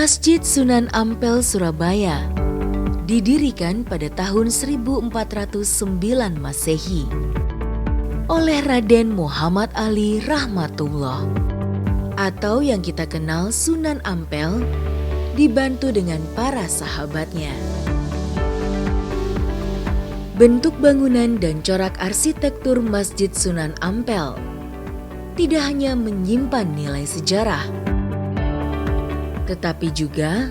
Masjid Sunan Ampel Surabaya didirikan pada tahun 1409 Masehi oleh Raden Muhammad Ali Rahmatullah atau yang kita kenal Sunan Ampel, dibantu dengan para sahabatnya. Bentuk bangunan dan corak arsitektur Masjid Sunan Ampel tidak hanya menyimpan nilai sejarah, tetapi juga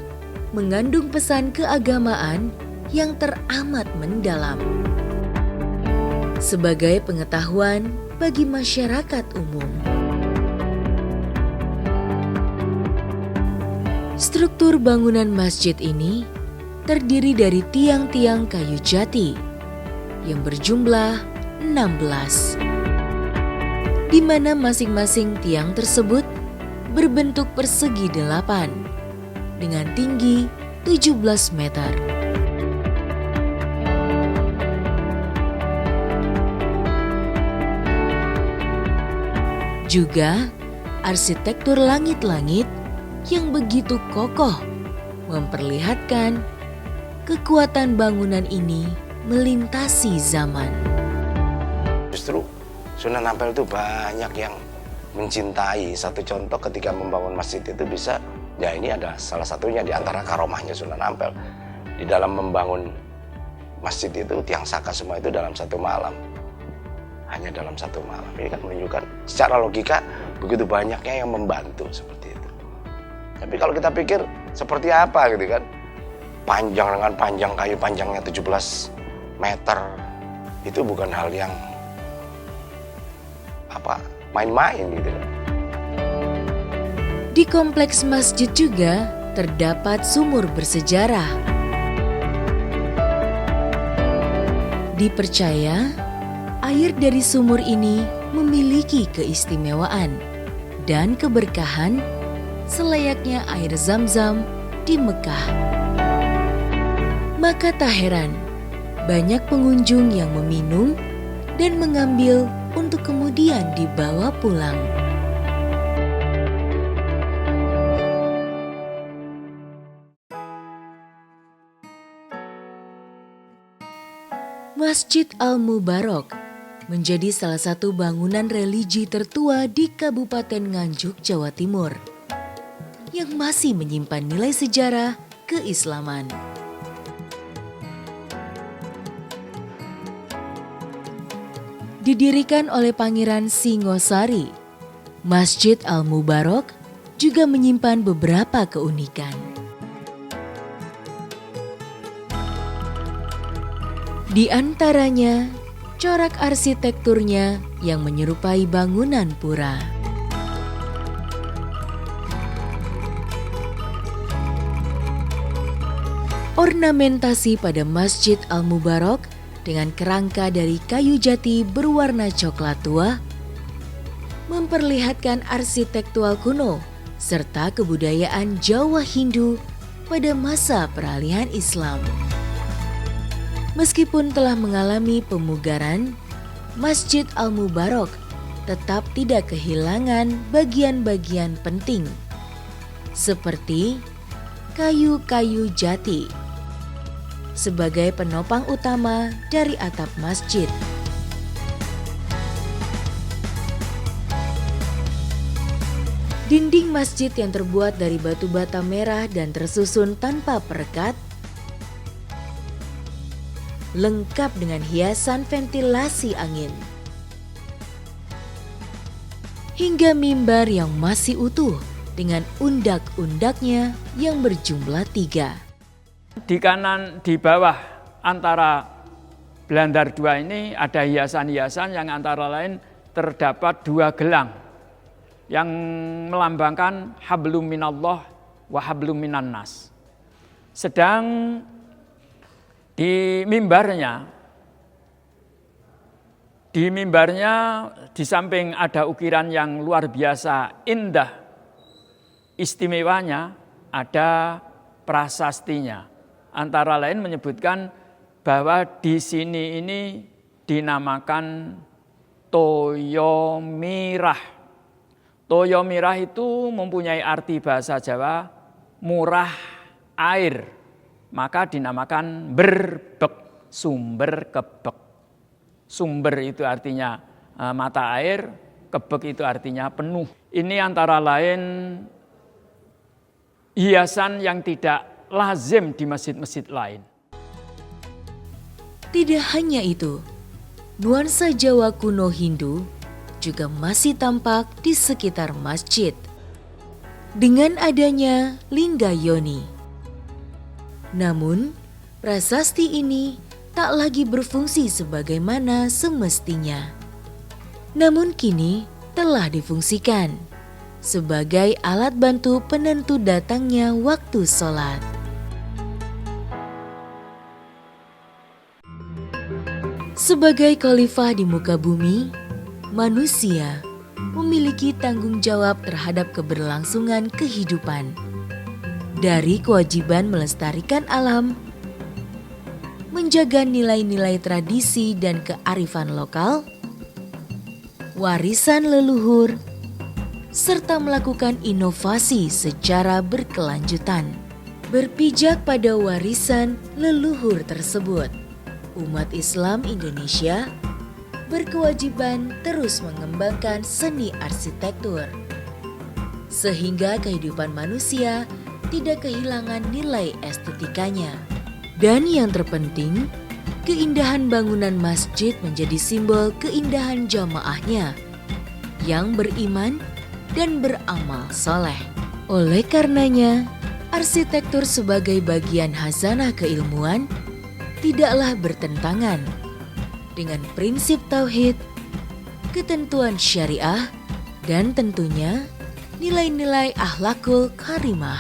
mengandung pesan keagamaan yang teramat mendalam sebagai pengetahuan bagi masyarakat umum. Struktur bangunan masjid ini terdiri dari tiang-tiang kayu jati yang berjumlah 16, di mana masing-masing tiang tersebut berbentuk persegi 8 dengan tinggi 17 meter. Juga arsitektur langit-langit yang begitu kokoh memperlihatkan kekuatan bangunan ini melintasi zaman. Justru Sunan Ampel itu banyak yang mencintai. Satu contoh ketika membangun masjid itu bisa, ya ini ada salah satunya di antara karomahnya Sunan Ampel. Di dalam membangun masjid itu tiang saka semua itu dalam satu malam. Hanya dalam satu malam. Ini kan menunjukkan secara logika begitu banyaknya yang membantu seperti itu. Tapi kalau kita pikir seperti apa gitu kan. Panjang dengan panjang kayu panjangnya 17 meter. Itu bukan hal yang main-main gitu. Di kompleks masjid juga terdapat sumur bersejarah. Dipercaya, air dari sumur ini memiliki keistimewaan dan keberkahan selayaknya air Zam-Zam di Mekah. Maka tak heran, banyak pengunjung yang meminum dan mengambil untuk kemudian dibawa pulang. Masjid Al-Mubarok menjadi salah satu bangunan religi tertua di Kabupaten Nganjuk, Jawa Timur, yang masih menyimpan nilai sejarah keislaman. Didirikan oleh Pangeran Singosari, Masjid Al-Mubarok juga menyimpan beberapa keunikan. Di antaranya, corak arsitekturnya yang menyerupai bangunan pura. Ornamentasi pada Masjid Al-Mubarok dengan kerangka dari kayu jati berwarna coklat tua memperlihatkan arsitektural kuno serta kebudayaan Jawa Hindu pada masa peralihan Islam. Meskipun telah mengalami pemugaran, Masjid Al-Mubarok tetap tidak kehilangan bagian-bagian penting seperti kayu-kayu jati sebagai penopang utama dari atap masjid. Dinding masjid yang terbuat dari batu bata merah dan tersusun tanpa perekat, lengkap dengan hiasan ventilasi angin. Hingga mimbar yang masih utuh dengan undak-undaknya yang berjumlah 3. Di kanan, di bawah antara belandar 2 ini ada hiasan-hiasan yang antara lain terdapat 2 gelang yang melambangkan hablum minallah wa hablum minan nas. Sedang di mimbarnya di samping ada ukiran yang luar biasa indah, istimewanya ada prasastinya. Antara lain menyebutkan bahwa di sini ini dinamakan Toyo Mirah. Toyo Mirah itu mempunyai arti bahasa Jawa murah air, maka dinamakan berbek, sumber kebek. Sumber itu artinya mata air, kebek itu artinya penuh. Ini antara lain hiasan yang tidak lazim di masjid-masjid lain. Tidak hanya itu, nuansa Jawa kuno Hindu juga masih tampak di sekitar masjid. Dengan adanya lingga yoni. Namun, prasasti ini tak lagi berfungsi sebagaimana semestinya. Namun kini telah difungsikan sebagai alat bantu penentu datangnya waktu sholat. Sebagai khalifah di muka bumi, manusia memiliki tanggung jawab terhadap keberlangsungan kehidupan. Dari kewajiban melestarikan alam, menjaga nilai-nilai tradisi dan kearifan lokal, warisan leluhur, serta melakukan inovasi secara berkelanjutan. Berpijak pada warisan leluhur tersebut, umat Islam Indonesia berkewajiban terus mengembangkan seni arsitektur, sehingga kehidupan manusia tidak kehilangan nilai estetikanya. Dan yang terpenting, keindahan bangunan masjid menjadi simbol keindahan jamaahnya yang beriman dan beramal soleh. Oleh karenanya, arsitektur sebagai bagian khazanah keilmuan tidaklah bertentangan dengan prinsip tauhid, ketentuan syariah, dan tentunya nilai-nilai akhlakul karimah.